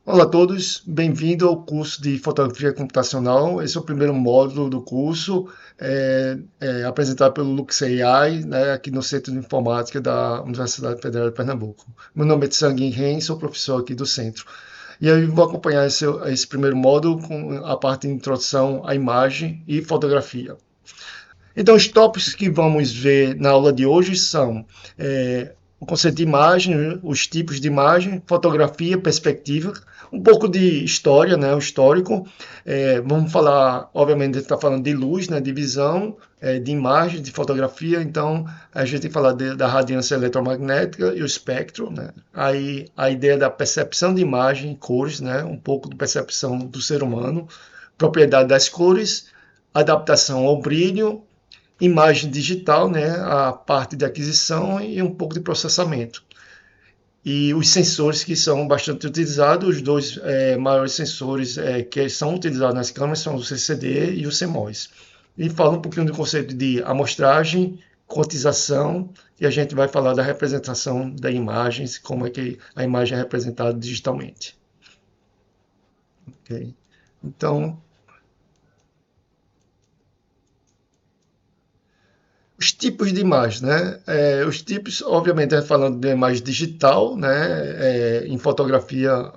Olá a todos, bem-vindo ao curso de Fotografia Computacional. Esse é o primeiro módulo do curso, apresentado pelo Lux AI, né, aqui no Centro de Informática da Universidade Federal de Pernambuco. Meu nome é Tsangin Ren, sou professor aqui do centro. E eu vou acompanhar esse primeiro módulo com a parte de introdução à imagem e fotografia. Então, os tópicos que vamos ver na aula de hoje são o conceito de imagem, os tipos de imagem, fotografia, perspectiva, um pouco de história, né, o histórico. Vamos falar, obviamente, a gente está falando de luz, né, de visão, de imagem, de fotografia. Então, a gente tem que falar da radiância eletromagnética e o espectro, né? Aí, a ideia da percepção de imagem, cores, né, um pouco de percepção do ser humano, propriedade das cores, adaptação ao brilho, imagem digital, né, a parte de aquisição e um pouco de processamento. E os sensores que são bastante utilizados, os dois maiores sensores que são utilizados nas câmeras são o CCD e o CMOS. E fala um pouquinho do conceito de amostragem, quantização, e a gente vai falar da representação da imagem, como é que a imagem é representada digitalmente. Okay? Então, os tipos de imagem, né? Os tipos, obviamente, falando de imagem digital, né? Em fotografia,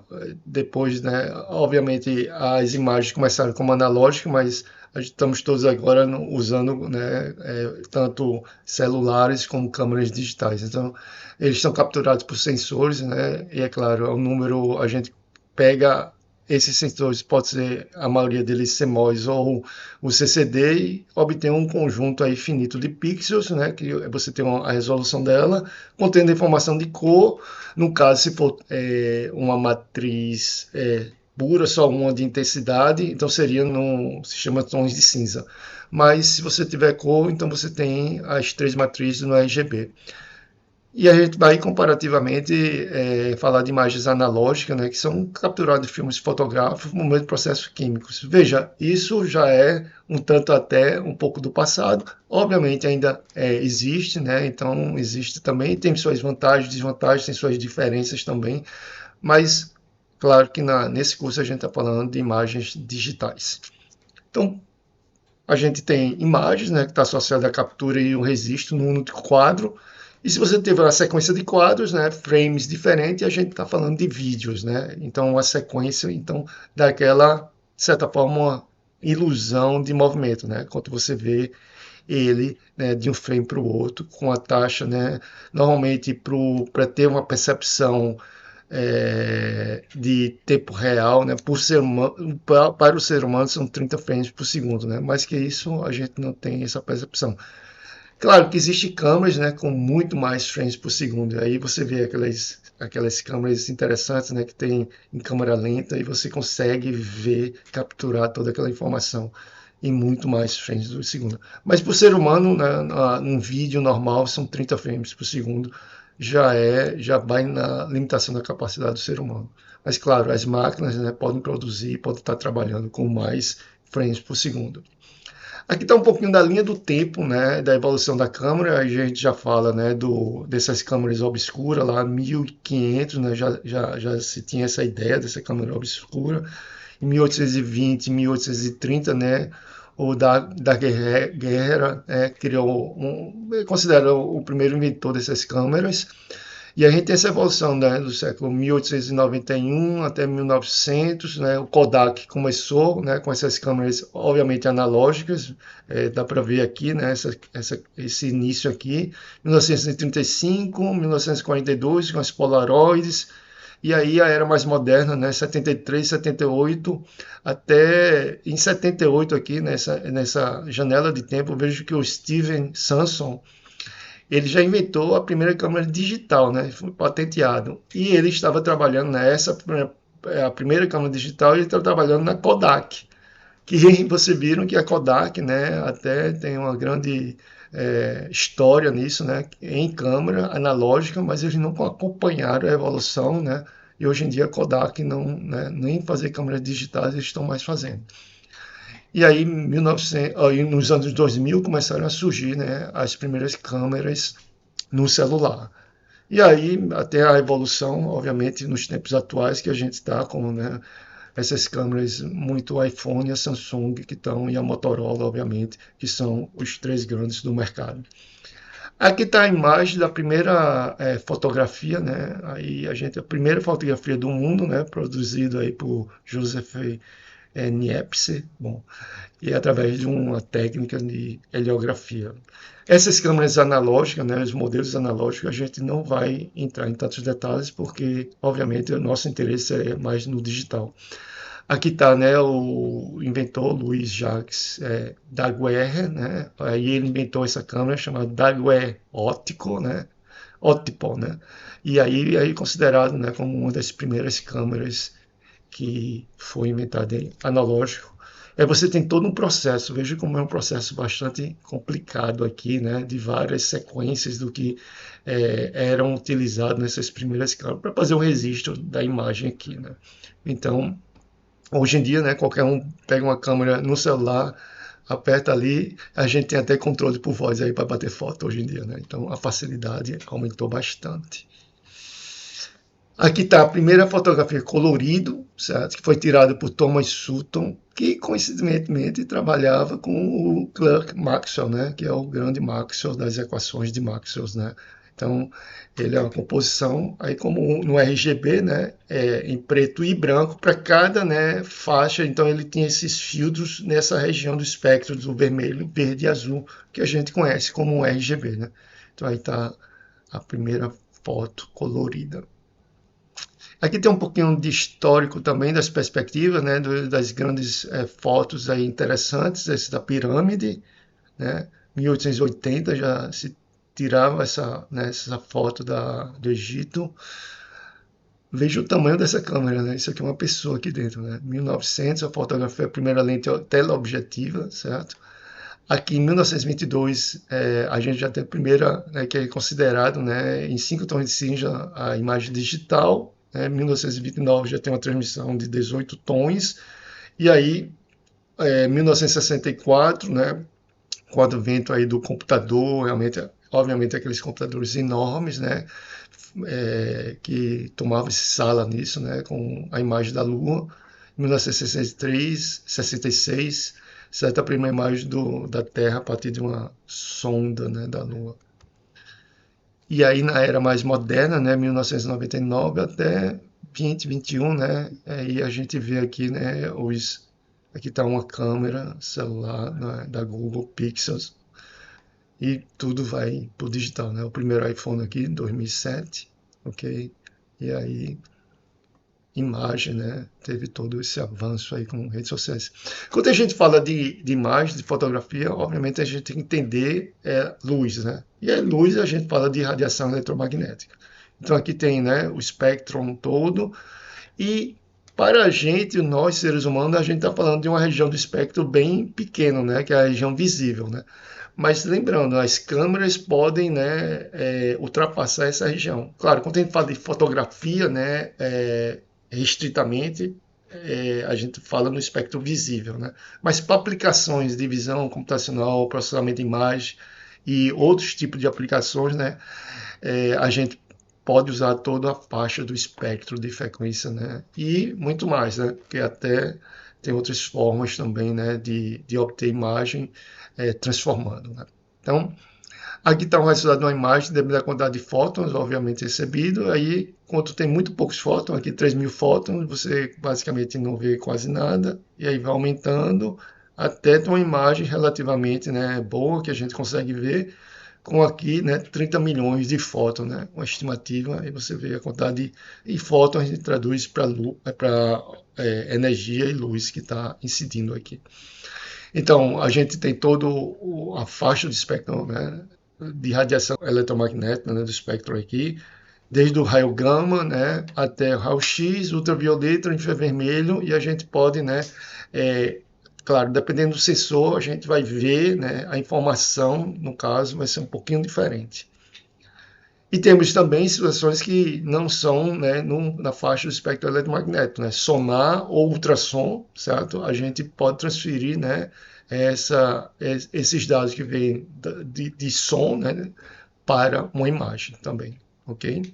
depois, né? Obviamente, as imagens começaram como analógicas, mas estamos todos agora usando, né? Tanto celulares como câmeras digitais. Então, eles são capturados por sensores, né? E é claro, o número a gente pega esses sensores, pode ser a maioria deles CMOS ou o CCD, e obtém um conjunto aí finito de pixels, né, que você tem a resolução dela, contendo informação de cor. No caso, se for uma matriz pura, só uma de intensidade, então seria no se chama tons de cinza. Mas se você tiver cor, então você tem as três matrizes no RGB. E a gente vai comparativamente falar de imagens analógicas, né, que são capturadas de filmes fotográficos por meio de processos químicos. Veja, isso já é um tanto até um pouco do passado. Obviamente ainda existe, né, então existe também, tem suas vantagens, desvantagens, tem suas diferenças também, mas claro que nesse curso a gente está falando de imagens digitais. Então, a gente tem imagens, né, que está associada à captura e o registro num único quadro. E se você tiver uma sequência de quadros, né, frames diferentes, a gente está falando de vídeos, né? Então, a sequência, então, daquela, de certa forma, uma ilusão de movimento, né? Quando você vê ele, né, de um frame para o outro, com a taxa, né? Normalmente, para ter uma percepção de tempo real, né, por ser humano, para o ser humano são 30 frames por segundo, né? Mais que isso, a gente não tem essa percepção. Claro que existem câmeras, né, com muito mais frames por segundo. Aí você vê aquelas câmeras interessantes, né, que tem em câmera lenta e você consegue ver, capturar toda aquela informação em muito mais frames por segundo. Mas para o ser humano, né, num vídeo normal, são 30 frames por segundo, já vai na limitação da capacidade do ser humano. Mas claro, as máquinas, né, podem produzir, podem estar trabalhando com mais frames por segundo. Aqui está um pouquinho da linha do tempo, né, da evolução da câmera. A gente já fala, né, dessas câmeras obscuras lá, 1500, né, já se tinha essa ideia dessa câmera obscura. Em 1820, 1830, né, o da Guerra criou é considerado o primeiro inventor dessas câmeras. E a gente tem essa evolução, né, do século 1891 até 1900, né, o Kodak começou, né, com essas câmeras obviamente analógicas, dá para ver aqui, né, esse início aqui, 1935, 1942 com as Polaroids, e aí a era mais moderna, né, 73, 78, até em 78 aqui, nessa janela de tempo, eu vejo que o Steven Sanson, ele já inventou a primeira câmera digital, né? Foi patenteado. E ele estava trabalhando nessa, a primeira câmera digital, ele estava trabalhando na Kodak. Que você viram que a Kodak, né, até tem uma grande história nisso, né, em câmera analógica, mas eles não acompanharam a evolução, né, e hoje em dia a Kodak não, né, nem fazer câmeras digitais eles estão mais fazendo. E aí, 1900, aí nos anos 2000 começaram a surgir, né, as primeiras câmeras no celular. E aí, até a evolução, obviamente, nos tempos atuais que a gente está com, né, essas câmeras muito iPhone, a Samsung que estão e a Motorola, obviamente, que são os três grandes do mercado. Aqui está a imagem da primeira fotografia, né? Aí a primeira fotografia do mundo, né? Produzida aí por Joseph Niepce, bom, e através de uma técnica de heliografia. Essas câmeras analógicas, né, os modelos analógicos, a gente não vai entrar em tantos detalhes porque, obviamente, o nosso interesse é mais no digital. Aqui está, né, o inventor Louis Jacques Daguerre, né? Aí ele inventou essa câmera chamada Daguerre óptico, né? Óptico, né? E aí considerado, né, como uma das primeiras câmeras que foi inventada em analógico. Você tem todo um processo, veja como é um processo bastante complicado aqui, né, de várias sequências do que eram utilizados nessas primeiras câmeras para fazer o registro da imagem aqui, né. Então, hoje em dia, né, qualquer um pega uma câmera no celular, aperta ali, a gente tem até controle por voz aí para bater foto hoje em dia, né? Então a facilidade aumentou bastante. Aqui está a primeira fotografia colorido, certo? Que foi tirada por Thomas Sutton, que coincidentemente trabalhava com o Clerk Maxwell, né? Que é o grande Maxwell das equações de Maxwell, né? Então, ele é uma composição, aí como no RGB, né, em preto e branco para cada, né, faixa, então ele tinha esses filtros nessa região do espectro do vermelho, verde e azul, que a gente conhece como RGB, né? Então aí está a primeira foto colorida. Aqui tem um pouquinho de histórico também das perspectivas, né, das grandes fotos aí interessantes, esse da pirâmide, né, 1880 já se tirava essa foto do Egito. Veja o tamanho dessa câmera, né? Isso aqui é uma pessoa aqui dentro, né? 1900, a fotografia, a primeira lente teleobjetiva, certo? Aqui em 1922, a gente já tem a primeira, né, que é considerado, né, em 5 tons de cinza a imagem digital. Em 1929 já tem uma transmissão de 18 tons. E aí, em 1964, né, com o advento aí do computador, realmente, obviamente aqueles computadores enormes, né, que tomavam sala nisso, né, com a imagem da Lua. Em 1963, 66, certa primeira imagem da Terra a partir de uma sonda, né, da Lua. E aí na era mais moderna, né, 1999 até 2021, né, aí a gente vê aqui, né, aqui está uma câmera celular, né, da Google Pixels e tudo vai para o digital, né? O primeiro iPhone aqui, 2007, ok? E aí imagem, né? Teve todo esse avanço aí com redes sociais. Quando a gente fala de imagem, de fotografia, obviamente a gente tem que entender luz, né? E a luz a gente fala de radiação eletromagnética. Então aqui tem, né, o espectro todo e para a gente, nós seres humanos, a gente está falando de uma região do espectro bem pequeno, né, que é a região visível, né? Mas lembrando, as câmeras podem, né, ultrapassar essa região. Claro, quando a gente fala de fotografia, né, restritamente, a gente fala no espectro visível, né? Mas para aplicações de visão computacional, processamento de imagem e outros tipos de aplicações, né, a gente pode usar toda a faixa do espectro de frequência, né? E muito mais, né? Porque até tem outras formas também, né, de obter imagem transformando, né? Então, aqui está o resultado de uma imagem, depende da quantidade de fótons, obviamente, recebido. Aí, quando tem muito poucos fótons, aqui 3.000 fótons, você basicamente não vê quase nada. E aí vai aumentando até ter uma imagem relativamente, né, boa, que a gente consegue ver, com aqui, né, 30 milhões de fótons, né, uma estimativa. Aí você vê a quantidade de fótons, a gente traduz para energia e luz que está incidindo aqui. Então, a gente tem toda a faixa de espectro, né, de radiação eletromagnética, né, do espectro aqui, desde o raio gama, né, até o raio X, ultravioleta, infravermelho, e a gente pode, né, claro, dependendo do sensor, a gente vai ver, né, a informação, no caso, vai ser um pouquinho diferente. E temos também situações que não são, né, na faixa do espectro eletromagnético, né? Sonar ou ultrassom, certo? A gente pode transferir, né, esses dados que vêm de som, né, para uma imagem também, ok?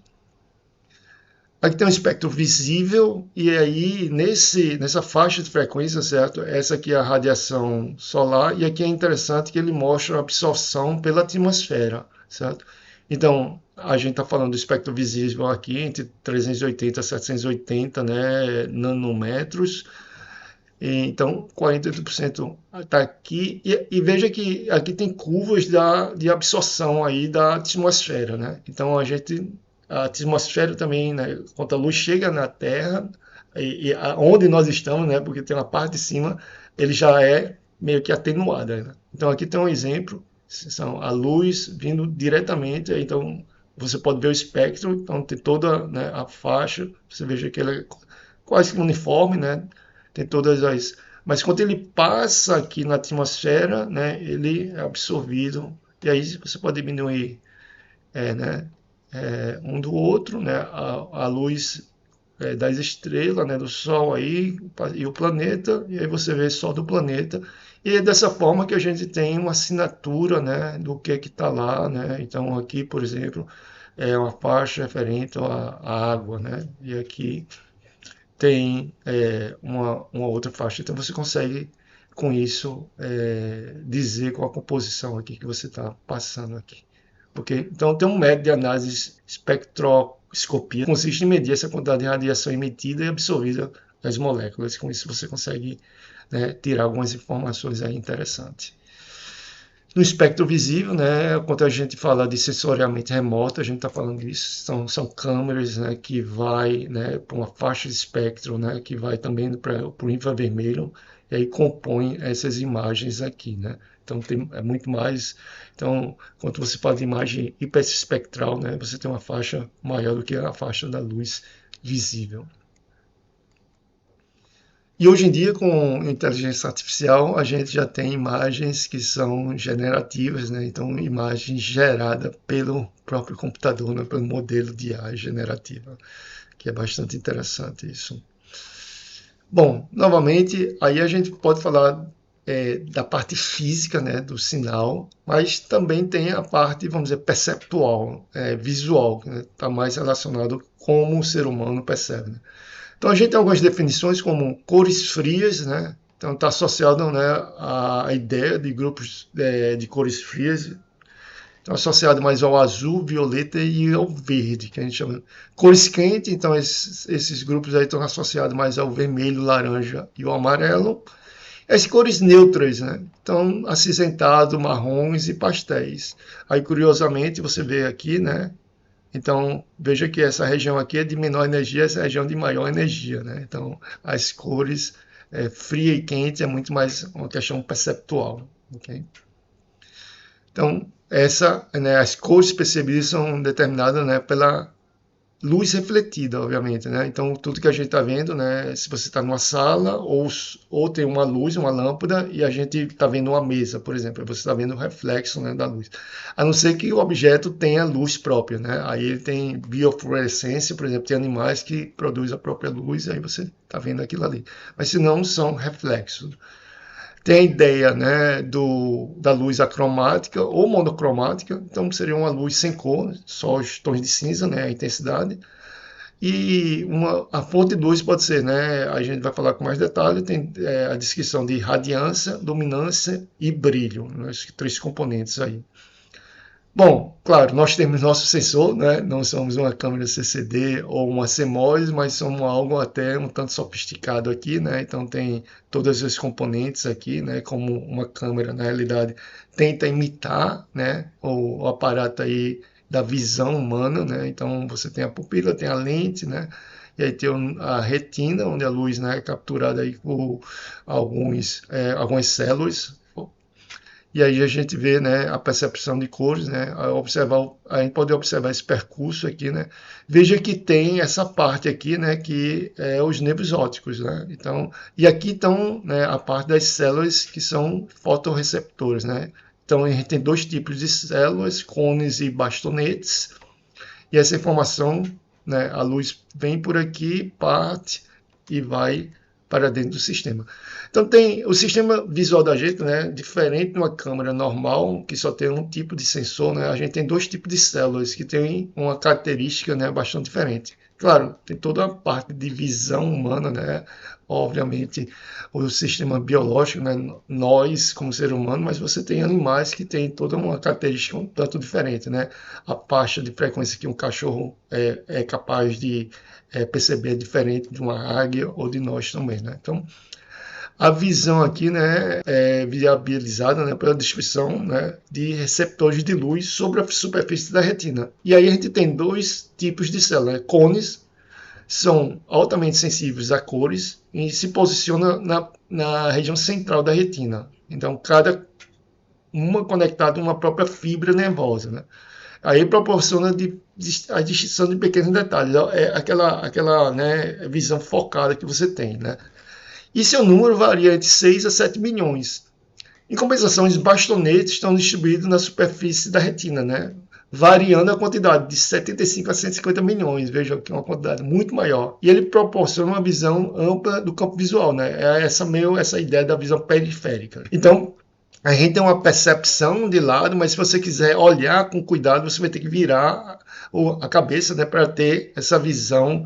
Aqui tem um espectro visível, e aí nessa faixa de frequência, certo? Essa aqui é a radiação solar, e aqui é interessante que ele mostra a absorção pela atmosfera, certo? Então, a gente está falando do espectro visível aqui entre 380 a 780, né, nanômetros. Então, 48% está aqui. E veja que aqui tem curvas de absorção aí da atmosfera, né? Então, a atmosfera também, né, quando a luz chega na Terra, onde nós estamos, né, porque tem uma parte de cima, ele já é meio que atenuada, né? Então, aqui tem um exemplo, são a luz vindo diretamente, então você pode ver o espectro, então tem toda, né, a faixa, você veja que ela é quase que uniforme, né? Tem todas as. Mas quando ele passa aqui na atmosfera, né, ele é absorvido, e aí você pode diminuir, né, um do outro, né, a luz das estrelas, né, do Sol aí, e o planeta, e aí você vê só do planeta, e é dessa forma que a gente tem uma assinatura, né, do que está lá, né, então aqui, por exemplo, é uma faixa referente à água, né, e aqui tem uma outra faixa. Então você consegue, com isso, dizer qual a composição aqui que você está passando aqui. Okay? Então tem um método de análise espectroscopia, consiste em medir essa quantidade de radiação emitida e absorvida das moléculas. Com isso você consegue, né, tirar algumas informações aí interessantes. No espectro visível, né, quando a gente fala de sensoriamento remoto, a gente está falando disso, são câmeras, né, que vai, né, para uma faixa de espectro, né, que vai também para o infravermelho, e aí compõe essas imagens aqui, né. Então é muito mais. Então, quando você fala de imagem hiperespectral, né, você tem uma faixa maior do que a faixa da luz visível. E hoje em dia, com inteligência artificial, a gente já tem imagens que são generativas, né? Então, imagem gerada pelo próprio computador, né? Pelo modelo de IA generativa, que é bastante interessante isso. Bom, novamente, aí a gente pode falar da parte física, né, do sinal, mas também tem a parte, vamos dizer, perceptual, visual, que está mais relacionado com como o ser humano percebe, né? Então a gente tem algumas definições como cores frias, né? Então está associado, né, à ideia de grupos de cores frias, então associado mais ao azul, violeta e ao verde, que a gente chama. Cores quentes, então esses grupos aí estão associados mais ao vermelho, laranja e ao amarelo. As cores neutras, né? Então acinzentado, marrons e pastéis. Aí curiosamente você vê aqui, né? Então, veja que essa região aqui é de menor energia, essa é a região de maior energia, né? Então, as cores fria e quente é muito mais uma questão perceptual, ok? Então, né, as cores percebidas são determinadas, né, pela luz refletida, obviamente, né? Então, tudo que a gente está vendo, né, se você está numa sala ou tem uma luz, uma lâmpada, e a gente está vendo uma mesa, por exemplo, você está vendo o reflexo, né, da luz. A não ser que o objeto tenha luz própria, né? Aí ele tem biofluorescência, por exemplo, tem animais que produzem a própria luz, e aí você está vendo aquilo ali. Mas se não, são reflexos. Tem a ideia, né, da luz acromática ou monocromática, então seria uma luz sem cor, só os tons de cinza, né, a intensidade. E a fonte de luz pode ser, né, a gente vai falar com mais detalhe, tem a descrição de radiância, luminância e brilho, né, os três componentes aí. Bom, claro, nós temos nosso sensor, né? Não somos uma câmera CCD ou uma CMOS, mas somos algo até um tanto sofisticado aqui, né? Então tem todos os componentes aqui, né? Como uma câmera, na realidade, tenta imitar, né? O aparato aí da visão humana, né? Então você tem a pupila, tem a lente, né? E aí tem a retina, onde a luz, né, é capturada aí por algumas células. E aí a gente vê, né, a percepção de cores, né, a gente pode observar esse percurso aqui, né. Veja que tem essa parte aqui, né, que é os nervos ópticos, né. Então, e aqui estão, né, a parte das células que são fotorreceptores, né. Então a gente tem dois tipos de células, cones e bastonetes. E essa informação, né, a luz vem por aqui, parte e vai para dentro do sistema. Então tem o sistema visual da gente, né, diferente de uma câmera normal, que só tem um tipo de sensor, né, a gente tem dois tipos de células que têm uma característica, né, bastante diferente. Claro, tem toda a parte de visão humana, né, obviamente o sistema biológico, né, nós como ser humano, mas você tem animais que têm toda uma característica um tanto diferente, né, a faixa de frequência que um cachorro é capaz de perceber diferente de uma águia ou de nós também, né? Então, a visão aqui, né, é viabilizada, né, pela distribuição, né, de receptores de luz sobre a superfície da retina. E aí a gente tem dois tipos de células, né? Cones são altamente sensíveis a cores e se posicionam na região central da retina. Então, cada uma conectada a uma própria fibra nervosa, né? Aí proporciona a distinção de pequenos detalhes, é aquela né, visão focada que você tem, né? E seu número varia entre 6 a 7 milhões. Em compensação, os bastonetes estão distribuídos na superfície da retina, né? Variando a quantidade de 75 a 150 milhões, veja que é uma quantidade muito maior. E ele proporciona uma visão ampla do campo visual, né? É essa ideia da visão periférica. Então, a gente tem uma percepção de lado, mas se você quiser olhar com cuidado, você vai ter que virar a cabeça, né, para ter essa visão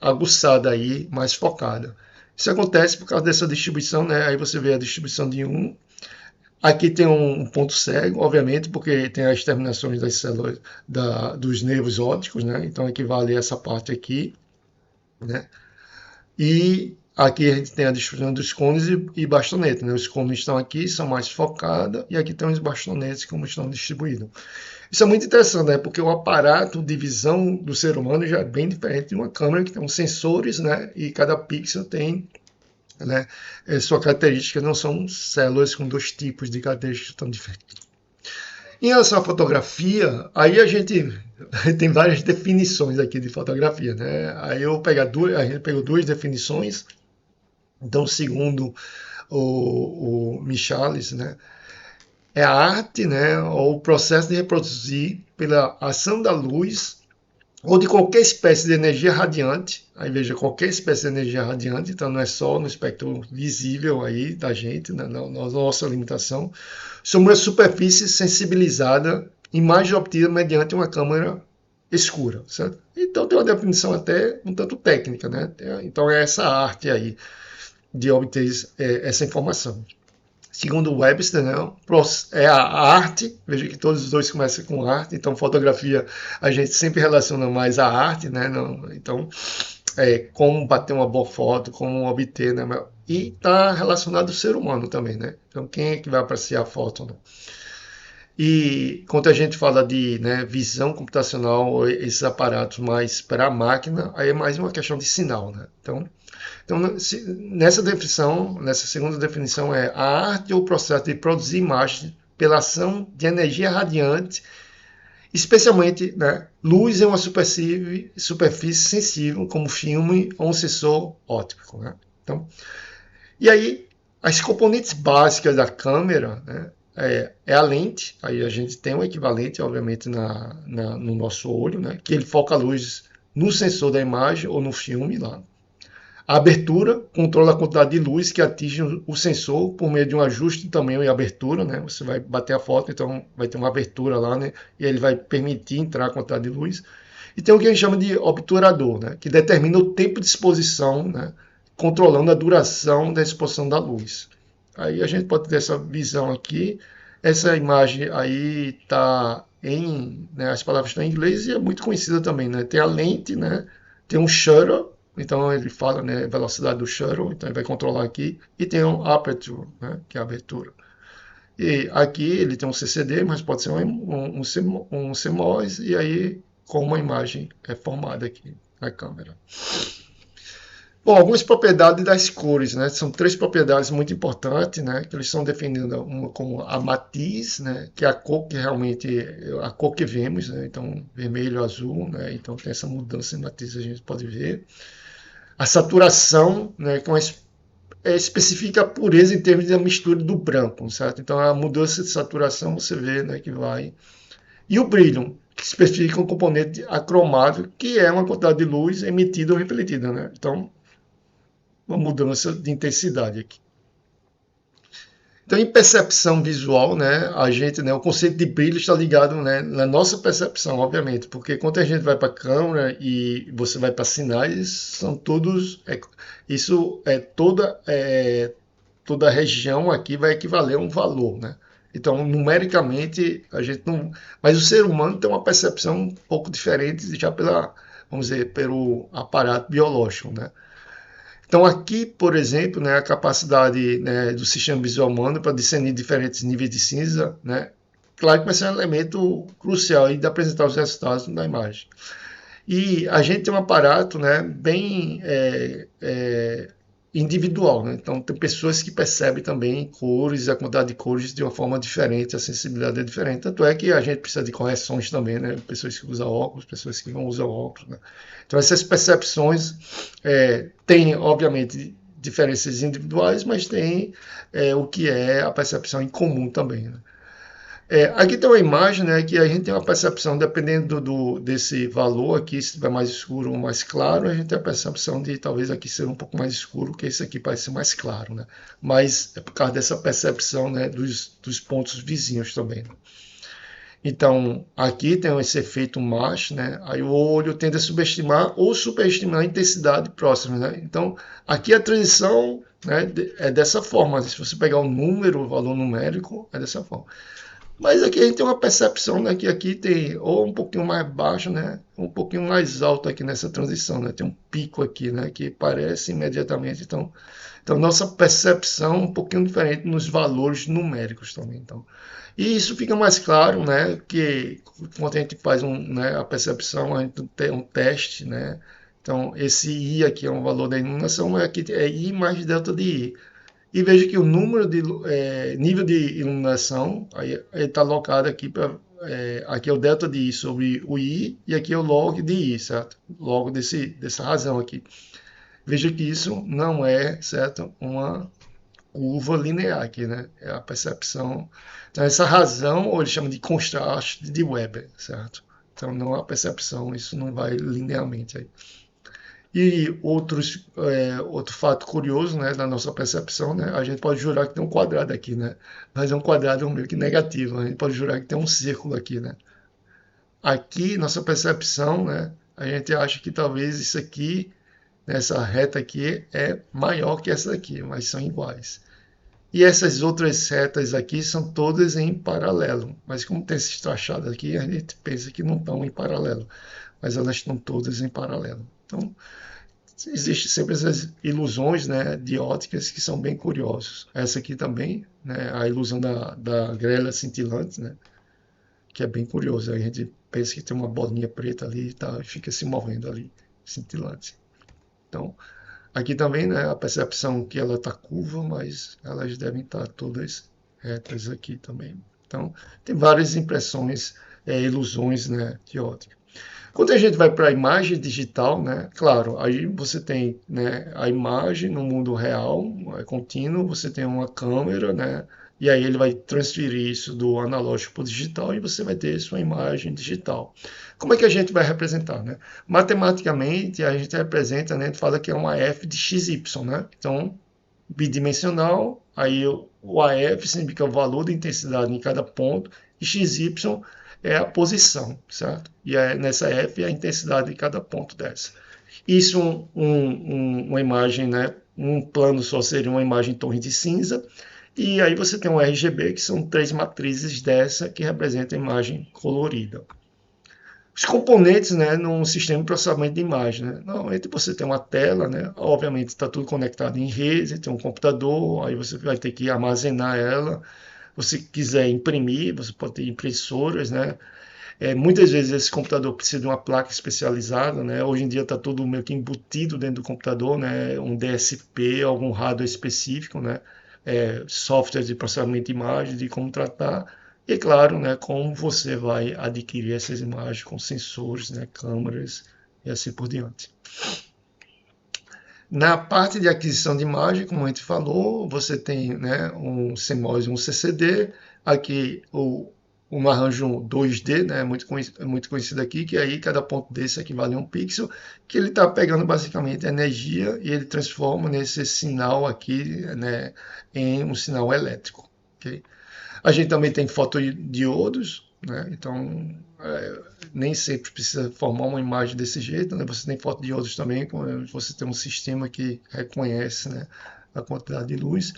aguçada aí, mais focada. Isso acontece por causa dessa distribuição, né? Aí você vê a distribuição de um. Aqui tem um ponto cego, obviamente, porque tem as terminações das células dos nervos ópticos, né? Então equivale a essa parte aqui, né? E aqui a gente tem a distribuição dos cones e bastonetes, né? Os cones estão aqui, são mais focados, e aqui tem os bastonetes como estão distribuídos. Isso é muito interessante, né? Porque o aparato de visão do ser humano já é bem diferente de uma câmera que tem uns sensores, né? E cada pixel tem, né, sua característica, não são células com dois tipos de características tão diferentes. Em relação à fotografia, aí a gente tem várias definições aqui de fotografia, né? Aí a gente pegou duas definições. Então, segundo o Michalis, né, é a arte, né, ou o processo de reproduzir pela ação da luz ou de qualquer espécie de energia radiante. Aí veja, qualquer espécie de energia radiante, então não é só no espectro visível aí da gente, né, na nossa limitação, sobre uma superfície sensibilizada, imagem obtida mediante uma câmera escura, certo? Então tem uma definição até um tanto técnica, né? Então é essa arte aí de obter essa informação. Segundo Webster, né, é a arte, veja que todos os dois começam com arte, então fotografia a gente sempre relaciona mais à arte, né, não, então como bater uma boa foto, como obter, né, e está relacionado ao ser humano também, né, então quem é que vai apreciar a foto, né? E quando a gente fala de, né, visão computacional, esses aparatos mais para a máquina, aí é mais uma questão de sinal, né, então, nessa definição, nessa segunda definição, é a arte ou o processo de produzir imagens pela ação de energia radiante, especialmente, né, luz em uma superfície sensível, como filme ou um sensor óptico, né? Então, e aí, as componentes básicas da câmera, né, é a lente, aí a gente tem um equivalente, obviamente, no nosso olho, né, que ele foca a luz no sensor da imagem ou no filme lá. A abertura controla a quantidade de luz que atinge o sensor por meio de um ajuste de tamanho e abertura, né? Você vai bater a foto, então vai ter uma abertura lá, né? E ele vai permitir entrar a quantidade de luz. E tem o que a gente chama de obturador, né? Que determina o tempo de exposição, né? Controlando a duração da exposição da luz. Aí a gente pode ter essa visão aqui. Essa imagem aí está né, as palavras estão em inglês e é muito conhecida também, né? Tem a lente, né? Tem um shutter. Então ele fala, né, velocidade do shutter, então ele vai controlar aqui. E tem um aperture, né, que é a abertura. E aqui ele tem um CCD, mas pode ser um CMOS, e aí com uma imagem é formada aqui na câmera. Bom, algumas propriedades das cores, né? São três propriedades muito importantes, né? Que eles são definidas uma como a matiz, né? Que é a cor que realmente a cor que vemos, né? Então vermelho, azul, né? Então tem essa mudança de matiz a gente pode ver. A saturação, né? Que especifica a pureza em termos da mistura do branco, certo? Então a mudança de saturação você vê, né? Que vai. E o brilho, que especifica um componente acromado, que é uma quantidade de luz emitida ou refletida, né? Então uma mudança de intensidade aqui. Então, em percepção visual, né, a gente, né, o conceito de brilho está ligado, né, na nossa percepção, obviamente, porque quando a gente vai para a câmera e você vai para sinais, são todos, isso é toda a região aqui vai equivaler a um valor, né? Então, numericamente, a gente não, mas o ser humano tem uma percepção um pouco diferente já pela, vamos dizer, pelo aparato biológico, né? Então, aqui, por exemplo, né, a capacidade, né, do sistema visual humano para discernir diferentes níveis de cinza, né, claro que vai ser um elemento crucial aí de apresentar os resultados da imagem. E a gente tem um aparato, né, bem individual, né? Então, tem pessoas que percebem também cores, a quantidade de cores de uma forma diferente, a sensibilidade é diferente. Tanto é que a gente precisa de correções também, né? Pessoas que usam óculos, pessoas que não usam óculos, né? Então, essas percepções têm, obviamente, diferenças individuais, mas tem o que é a percepção em comum também, né? Aqui tem uma imagem, né, que a gente tem uma percepção, dependendo desse valor aqui, se estiver mais escuro ou mais claro, a gente tem a percepção de talvez aqui ser um pouco mais escuro, que esse aqui parece ser mais claro, né? Mas é por causa dessa percepção, né, dos pontos vizinhos também, né? Então, aqui tem esse efeito Marsh, né? Aí o olho tende a subestimar ou superestimar a intensidade próxima, né? Então, aqui a transição, né, é dessa forma. Se você pegar o número, o valor numérico, é dessa forma. Mas aqui a gente tem uma percepção, né, que aqui tem ou um pouquinho mais baixo, né, um pouquinho mais alto aqui nessa transição, né, tem um pico aqui, né, que parece imediatamente. Então nossa percepção é um pouquinho diferente nos valores numéricos também. Então, e isso fica mais claro, né, que quando a gente faz né, a percepção, a gente tem um teste, né. Então esse I aqui é um valor da iluminação, mas aqui é I mais delta de I. E veja que o número de nível de iluminação aí está alocado aqui para aqui é o delta de I sobre o I e aqui é o log de I, certo? Logo dessa razão aqui. Veja que isso não é, certo, uma curva linear aqui, né? É a percepção. Então essa razão, ou ele chama de contraste de Weber, certo? Então não há percepção, isso não vai linearmente aí. E outro fato curioso, né, da nossa percepção, né, a gente pode jurar que tem um quadrado aqui, né, mas é um quadrado meio que negativo, né, a gente pode jurar que tem um círculo aqui, né. Aqui, nossa percepção, né, a gente acha que talvez isso aqui, nessa reta aqui, é maior que essa daqui, mas são iguais. E essas outras retas aqui são todas em paralelo, mas como tem esses traçados aqui, a gente pensa que não estão em paralelo, mas elas estão todas em paralelo. Então, existem sempre essas ilusões, né, de óticas que são bem curiosas. Essa aqui também, né, a ilusão da grelha cintilante, né, que é bem curiosa. A gente pensa que tem uma bolinha preta ali e tá, fica se movendo ali, cintilante. Então, aqui também, né, a percepção que ela está curva, mas elas devem estar todas retas aqui também. Então, tem várias impressões, ilusões, né, de ótica. Quando a gente vai para a imagem digital, né, claro, aí você tem, né, a imagem no mundo real, é contínuo, você tem uma câmera, né, e aí ele vai transferir isso do analógico para o digital e você vai ter sua imagem digital. Como é que a gente vai representar, né? Matematicamente, a gente representa, né, a gente fala que é uma f de xy, né? Então, bidimensional, aí o AF significa o valor de intensidade em cada ponto, e XY é a posição, certo? E nessa F é a intensidade de cada ponto dessa. Isso uma imagem, né? Um plano só seria uma imagem em torre de cinza, e aí você tem um RGB, que são 3 matrizes dessa, que representam a imagem colorida. Os componentes, né, num sistema de processamento de imagem, né? Normalmente você tem uma tela, né? Obviamente está tudo conectado em rede, tem um computador, aí você vai ter que armazenar ela. Se você quiser imprimir, você pode ter impressoras, né? Muitas vezes esse computador precisa de uma placa especializada, né? Hoje em dia está tudo meio que embutido dentro do computador, né? Um DSP, algum hardware específico, né? Software de processamento de imagem, de como tratar. E, claro, né, como você vai adquirir essas imagens com sensores, né, câmeras e assim por diante. Na parte de aquisição de imagem, como a gente falou, você tem, né, um CMOS e um CCD. Aqui um arranjo 2D, né, muito conhecido aqui, que aí cada ponto desse equivale a um pixel, que ele está pegando basicamente energia e ele transforma nesse sinal aqui, né, em um sinal elétrico. Okay? A gente também tem fotodiodos, né, então nem sempre precisa formar uma imagem desse jeito, né, você tem fotodiodos também, você tem um sistema que reconhece, né, a quantidade de luz.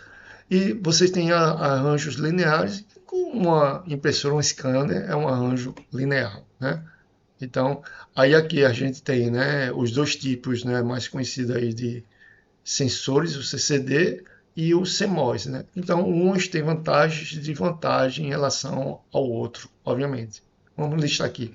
E vocês têm arranjos lineares, com uma impressora, um scanner, é um arranjo linear, né? Então, aí aqui a gente tem, né, os dois tipos, né, mais conhecidos aí de sensores, o CCD e o CMOS, né? Então, uns têm vantagens e desvantagens em relação ao outro, obviamente. Vamos listar aqui.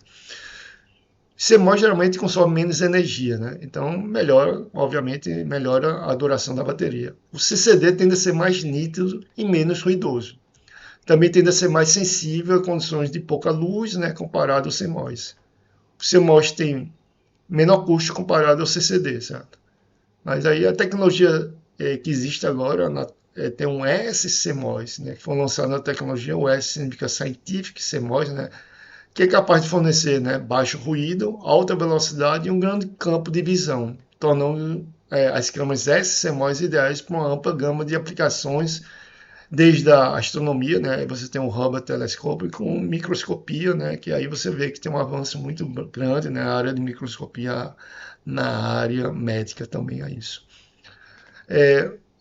CMOS geralmente consome menos energia, né? Então melhora, obviamente, melhora a duração da bateria. O CCD tende a ser mais nítido e menos ruidoso. Também tende a ser mais sensível a condições de pouca luz, né, comparado ao CMOS. O CMOS tem menor custo comparado ao CCD, certo? Mas aí a tecnologia que existe agora tem um SCMOS, né, que foi lançado na tecnologia, o S significa Scientific CMOS, né, que é capaz de fornecer, né, baixo ruído, alta velocidade e um grande campo de visão, tornando as câmeras SCMOS ideais para uma ampla gama de aplicações, desde a astronomia, né, você tem o Hubble telescópio com microscopia, né, que aí você vê que tem um avanço muito grande, né, a área de microscopia na área médica também é isso.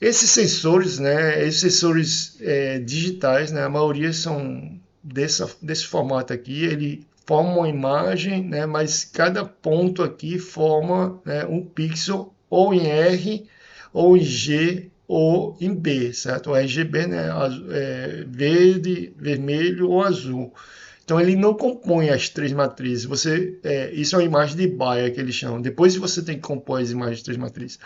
Esses sensores digitais, né, a maioria são desse formato aqui, ele forma uma imagem, né, mas cada ponto aqui forma, né, um pixel ou em R, ou em G, ou em B, certo? O RGB, né, verde, vermelho ou azul. Então ele não compõe as três matrizes. Isso é uma imagem de Bayer que eles chamam. Depois você tem que compor as imagens de três matrizes.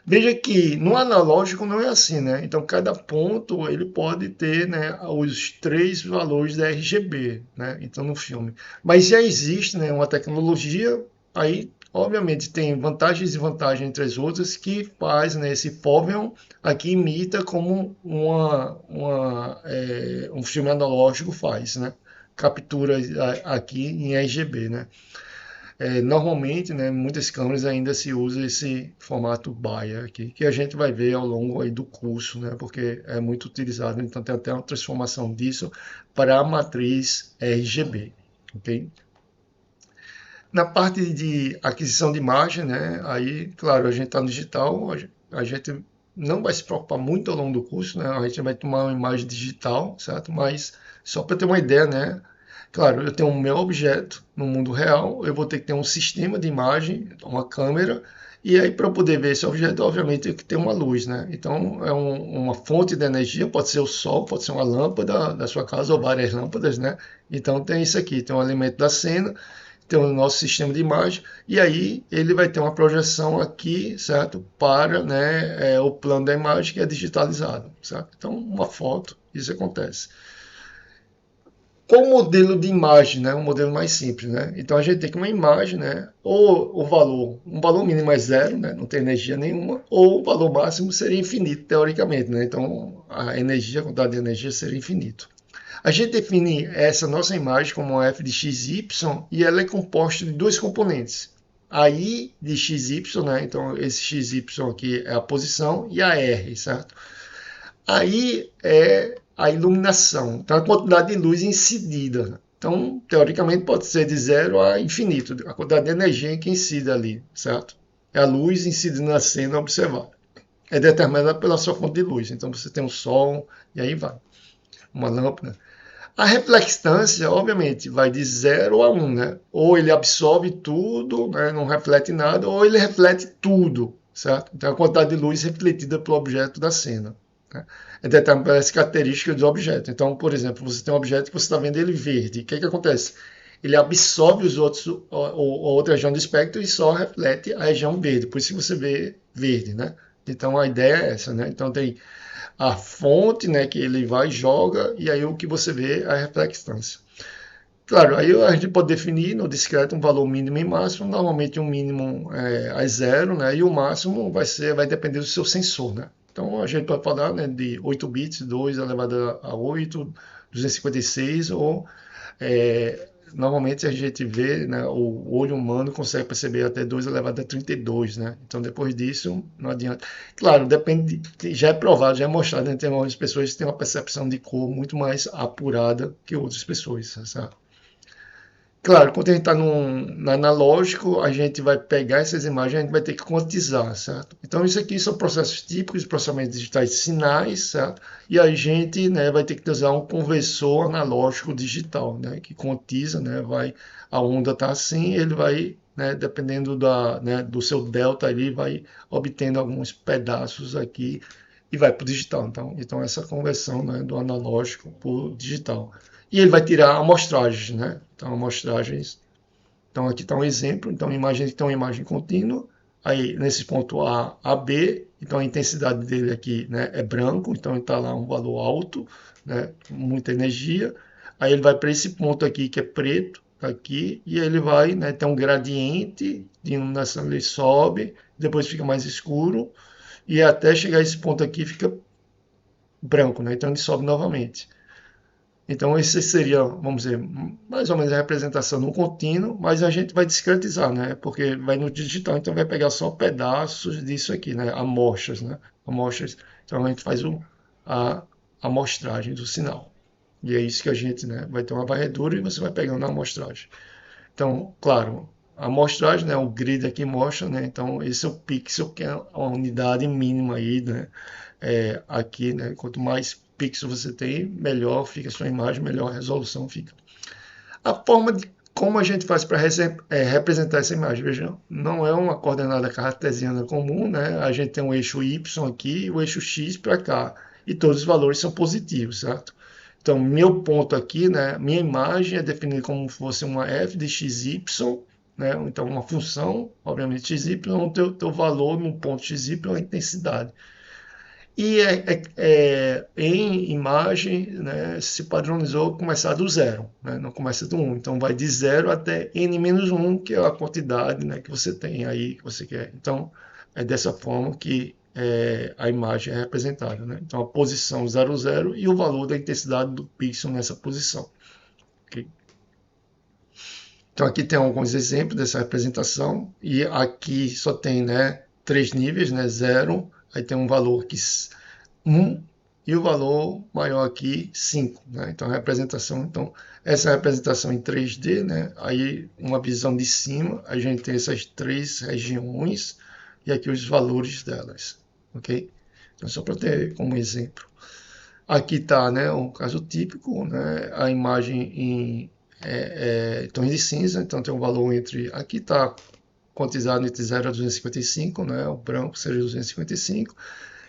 Veja que no analógico não é assim, né? Então cada ponto ele pode ter, né, os três valores da RGB, né? Então no filme. Mas já existe, né, uma tecnologia aí. Obviamente tem vantagens e desvantagens entre as outras que faz, né, esse Foveon aqui imita como um filme analógico faz, né? Captura aqui em RGB, né? Normalmente, né, muitas câmeras ainda se usa esse formato Bayer aqui, que a gente vai ver ao longo aí do curso, né, porque é muito utilizado, então tem até uma transformação disso para a matriz RGB, ok? Na parte de aquisição de imagem, né, aí, claro, a gente está no digital, a gente não vai se preocupar muito ao longo do curso, né, a gente vai tomar uma imagem digital, certo? Mas só para ter uma ideia, né, claro, eu tenho o meu objeto no mundo real, eu vou ter que ter um sistema de imagem, uma câmera, e aí para poder ver esse objeto, obviamente, tem que ter uma luz, né? Então é uma fonte de energia, pode ser o sol, pode ser uma lâmpada da sua casa ou várias lâmpadas, né? Então tem isso aqui, tem um elemento da cena, tem o nosso sistema de imagem, e aí ele vai ter uma projeção aqui, certo? Para, né, o plano da imagem que é digitalizado, certo? Então uma foto, isso acontece. Com o modelo de imagem, né, um modelo mais simples, né? Então a gente tem que uma imagem, né, ou um valor mínimo é zero, né, não tem energia nenhuma, ou o valor máximo seria infinito, teoricamente, né? Então a energia, a quantidade de energia seria infinito. A gente define essa nossa imagem como uma f de xy e ela é composta de dois componentes. A i de xy, né? Então esse xy aqui é a posição e a r, certo? Aí é a iluminação, então a quantidade de luz incidida. Então, teoricamente, pode ser de zero a infinito, a quantidade de energia que incide ali, certo? É a luz incidindo na cena observada. É determinada pela sua fonte de luz. Então, você tem um sol e aí vai, uma lâmpada. A reflectância, obviamente, vai de 0 a 1, né? Ou ele absorve tudo, né? Não reflete nada, ou ele reflete tudo, certo? Então, a quantidade de luz refletida pelo objeto da cena, né? É determinada pelas características do objeto. Então, por exemplo, você tem um objeto que você está vendo ele verde. O que acontece? Ele absorve os outros, a outra região do espectro e só reflete a região verde. Por isso que você vê verde, né? Então, a ideia é essa, né? Então, tem a fonte, né, que ele vai e joga, e aí o que você vê é a reflectância. Claro, aí a gente pode definir no discreto um valor mínimo e máximo, normalmente um mínimo é zero, né, e o máximo vai depender do seu sensor, né. Então a gente pode falar, né, de 8 bits, 2 elevado a 8, 256 ou normalmente a gente vê, né, o olho humano consegue perceber até 2 elevado a 32, né? Então depois disso não adianta. Claro, depende, já é provado, já é mostrado, né, tem algumas pessoas que têm uma percepção de cor muito mais apurada que outras pessoas, sabe? Claro, quando a gente está no analógico, a gente vai pegar essas imagens, a gente vai ter que quantizar, certo? Então, isso aqui são processos típicos de processamento digitais de sinais, certo? E a gente, né, vai ter que usar um conversor analógico digital, né, que quantiza, né, a onda está assim, ele vai, né, dependendo né, do seu delta ali, vai obtendo alguns pedaços aqui e vai para o digital. Então, essa conversão, né, do analógico para o digital. E ele vai tirar amostragens, né? Então, amostragens. Então, aqui está um exemplo. Então, imagine que tem uma imagem contínua. Aí, nesse ponto A, B, então a intensidade dele aqui, né, é branco, então está lá um valor alto, né, muita energia. Aí ele vai para esse ponto aqui que é preto, aqui, e ele vai, né, ter um gradiente de iluminação, ele sobe, depois fica mais escuro, e até chegar a esse ponto aqui fica branco, né, então ele sobe novamente. Então, esse seria, vamos dizer, mais ou menos a representação no contínuo, mas a gente vai discretizar, né? Porque vai no digital, então vai pegar só pedaços disso aqui, né? Amostras, né? Amostras. Então, a gente faz a amostragem do sinal. E é isso que a gente, né? Vai ter uma varredura e você vai pegando a amostragem. Então, claro, a amostragem, né? O grid aqui mostra, né? Então, esse é o pixel, que é a unidade mínima aí, né? Aqui, né? Quanto mais pixels você tem, melhor fica a sua imagem, melhor a resolução fica. A forma de como a gente faz para representar essa imagem, veja, não é uma coordenada cartesiana comum, né? A gente tem um eixo Y aqui e o eixo X para cá, e todos os valores são positivos, certo? Então, meu ponto aqui, né, minha imagem é definida como se fosse uma f de xy, né? Então, uma função, obviamente, xy, o teu valor no ponto xy é a intensidade. E em imagem, né, se padronizou começar do zero, né, não começa do 1. Então vai de 0 até n-1, que é a quantidade, né, que você tem aí, que você quer. Então é dessa forma que a imagem é representada. Né? Então a posição 0, 0 e o valor da intensidade do pixel nessa posição. Okay? Então aqui tem alguns exemplos dessa representação, e aqui só tem, né, 3 níveis, né, 0, aí tem um valor que 1 e o valor maior aqui 5, né? Então a representação, então essa representação em 3D, né? Aí uma visão de cima, a gente tem essas três regiões e aqui os valores delas, ok? Então só para ter como exemplo. Aqui está, né, um caso típico, né, a imagem em tons de cinza, então tem um valor entre, aqui está quantizado entre 0 a 255, né, o branco seria 255,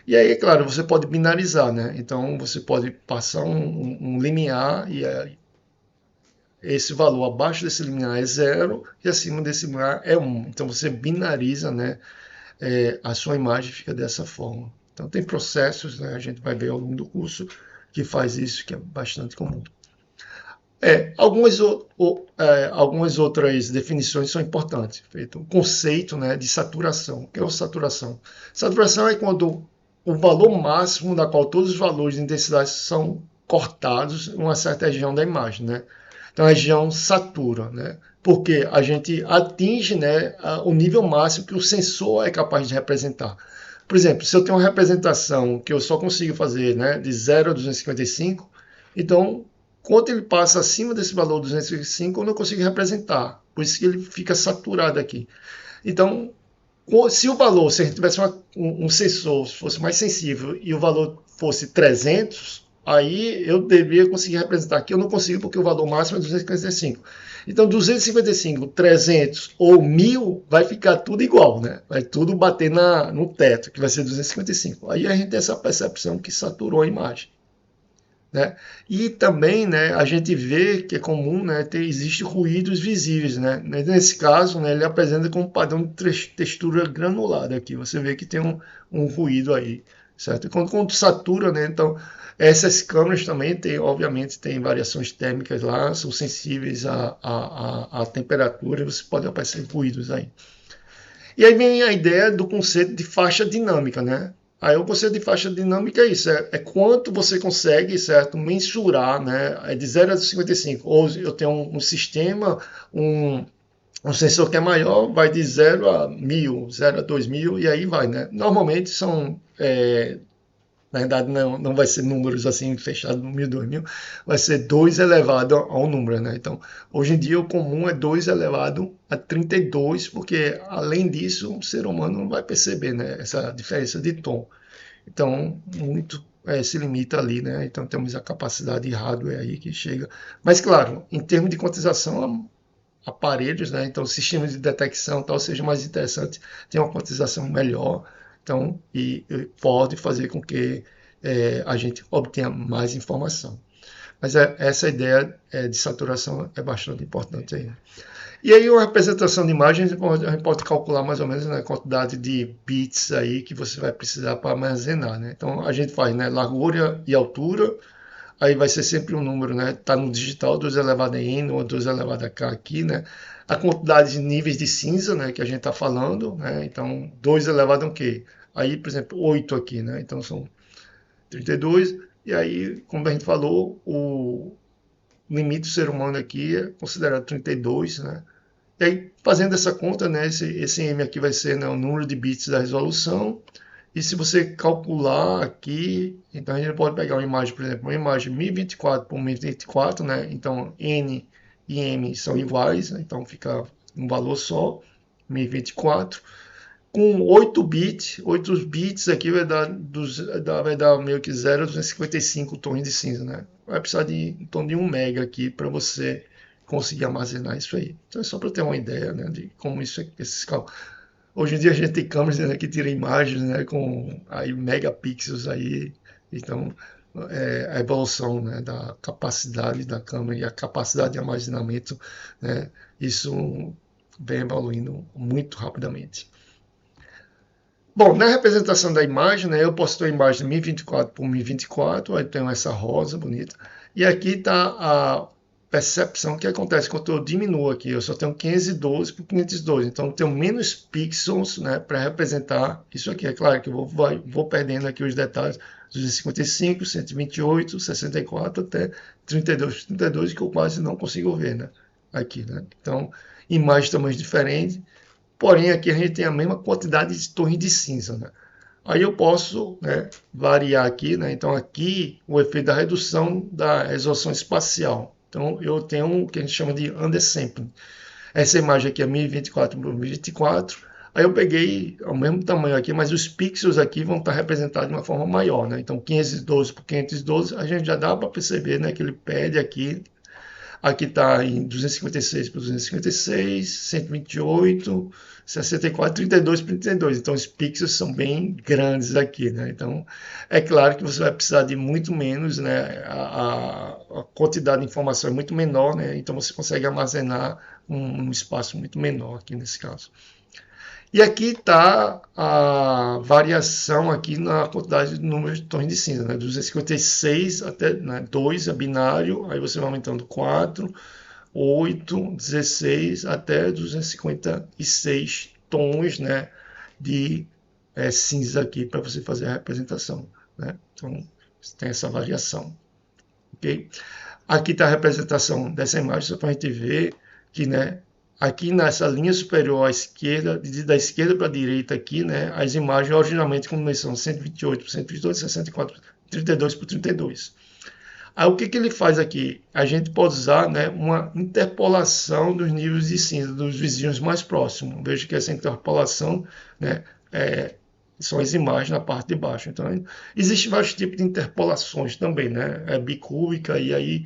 e aí, é claro, você pode binarizar, né, então você pode passar um limiar e esse valor abaixo desse limiar é 0 e acima desse limiar é 1, então você binariza, né, a sua imagem fica dessa forma. Então tem processos, né, a gente vai ver ao longo do curso, que faz isso, que é bastante comum. Algumas outras definições são importantes. O conceito, né, de saturação. O que é saturação? Saturação é quando o valor máximo da qual todos os valores de intensidade são cortados em uma certa região da imagem. Né? Então a região satura, né? Porque a gente atinge, né, o nível máximo que o sensor é capaz de representar. Por exemplo, se eu tenho uma representação que eu só consigo fazer, né, de 0 a 255, então quando ele passa acima desse valor 255, eu não consigo representar. Por isso que ele fica saturado aqui. Então, se o valor, se a gente tivesse um sensor, fosse mais sensível e o valor fosse 300, aí eu deveria conseguir representar. Aqui eu não consigo porque o valor máximo é 255. Então, 255, 300 ou 1000 vai ficar tudo igual, né? Vai tudo bater no teto, que vai ser 255. Aí a gente tem essa percepção que saturou a imagem. Né? E também, né, a gente vê que é comum, né, existe ruídos visíveis. Né? Nesse caso, né, ele apresenta como padrão de textura granulada aqui. Você vê que tem um ruído aí. Certo? Quando satura, né, então essas câmeras também tem, obviamente, tem variações térmicas lá, são sensíveis à temperatura, você pode aparecer ruídos aí. E aí vem a ideia do conceito de faixa dinâmica, né? Aí o conceito de faixa dinâmica é isso, é quanto você consegue, certo, mensurar, né, é de 0 a 55. Ou eu tenho um sistema, um, um sensor que é maior, vai de 0 a 1000, 0 a 2000 e aí vai, né? Normalmente são, na verdade não vai ser números assim fechados no 1000, 2000, vai ser 2 elevado ao número, né? Então, hoje em dia o comum é 2 elevado a 32, porque além disso o ser humano não vai perceber, né, essa diferença de tom. Então, muito se limita ali, né? Então, temos a capacidade de hardware aí que chega. Mas, claro, em termos de quantização, aparelhos, né? Então, sistemas de detecção tal seja mais interessante, tem uma quantização melhor, então, e pode fazer com que a gente obtenha mais informação. Mas essa ideia de saturação é bastante importante aí. E aí, uma representação de imagens, a gente pode calcular mais ou menos, né, a quantidade de bits aí que você vai precisar para armazenar, né? Então, a gente faz, né, largura e altura, aí vai ser sempre um número, né? Está no digital, 2 elevado a n ou 2 elevado a k aqui, né? A quantidade de níveis de cinza, né, que a gente está falando, né? Então, 2 elevado a o quê? Aí, por exemplo, 8 aqui, né? Então, são 32. E aí, como a gente falou, o limite do ser humano aqui é considerado 32, né? E aí, fazendo essa conta, né, esse M aqui vai ser, né, o número de bits da resolução. E se você calcular aqui, então a gente pode pegar uma imagem, por exemplo, uma imagem 1024 por 1024, né? Então N e M são iguais, né? Então fica um valor só, 1024. Com 8 bits, 8 bits aqui vai dar meio que 0,255 tons de cinza, né? Vai precisar de em torno de 1 mega aqui para você conseguir armazenar isso aí. Então é só para ter uma ideia, né, de como esses cálculos. Hoje em dia a gente tem câmeras, né, que tiram imagens, né, com aí megapixels aí, então a evolução, né, da capacidade da câmera e a capacidade de armazenamento, né, isso vem evoluindo muito rapidamente. Bom, na representação da imagem, né, eu posso ter a imagem 1024 por 1024, aí tenho essa rosa bonita, e aqui está a percepção que acontece quando eu diminuo aqui, eu só tenho 512 por 512, então eu tenho menos pixels, né, para representar isso aqui. É claro que eu vou perdendo aqui os detalhes, 255, 128, 64 até 32 por 32, que eu quase não consigo ver, né, aqui, né. Então, imagens de tamanhos diferentes, porém aqui a gente tem a mesma quantidade de torres de cinza, né. Aí eu posso, né, variar aqui, né? Então aqui o efeito da redução da resolução espacial. Então eu tenho o que a gente chama de undersampling. Essa imagem aqui é 1024 por 1024. Aí eu peguei o mesmo tamanho aqui, mas os pixels aqui vão estar representados de uma forma maior, né? Então 512 por 512, a gente já dá para perceber, né, que ele perde aqui. Aqui está em 256 por 256, 128, 64, 32 por 32. Então os pixels são bem grandes aqui, né? Então é claro que você vai precisar de muito menos, né? A quantidade de informação é muito menor, né? Então você consegue armazenar um espaço muito menor aqui nesse caso. E aqui está a variação aqui na quantidade de números de tons de cinza, né? 256 até, né, 2 é binário, aí você vai aumentando 4, 8, 16 até 256 tons, né, de cinza aqui para você fazer a representação, né? Então tem essa variação, ok? Aqui está a representação dessa imagem, só para a gente ver que, né, aqui nessa linha superior à esquerda, da esquerda para a direita aqui, né, as imagens originalmente com dimensão 128 por 122, 64, 32 por 32. Aí o que ele faz aqui? A gente pode usar, né, uma interpolação dos níveis de cinza dos vizinhos mais próximos. Veja que essa interpolação, né, são as imagens na parte de baixo. Então, existe vários tipos de interpolações também, né? Bicúbica e aí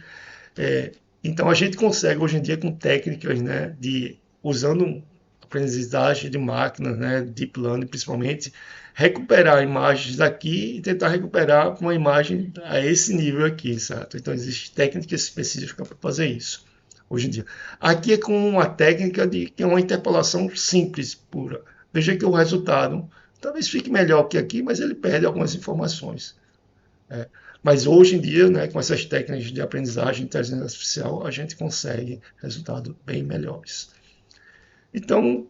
então a gente consegue hoje em dia com técnicas, né, de usando aprendizagem de máquina, né, deep learning principalmente, recuperar imagens daqui e tentar recuperar uma imagem a esse nível aqui, certo? Então existe técnicas específicas para fazer isso hoje em dia. Aqui é com uma técnica de que é uma interpolação simples, pura. Veja que o resultado talvez fique melhor que aqui, mas ele perde algumas informações. Mas hoje em dia, né, com essas técnicas de aprendizagem de inteligência artificial, a gente consegue resultados bem melhores. Então,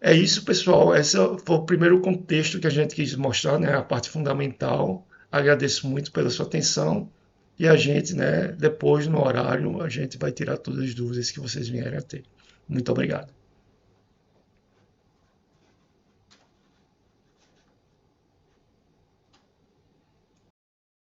É isso, pessoal. Esse foi o primeiro contexto que a gente quis mostrar, né? A parte fundamental. Agradeço muito pela sua atenção. E a gente, né, depois no horário, a gente vai tirar todas as dúvidas que vocês vierem a ter. Muito obrigado.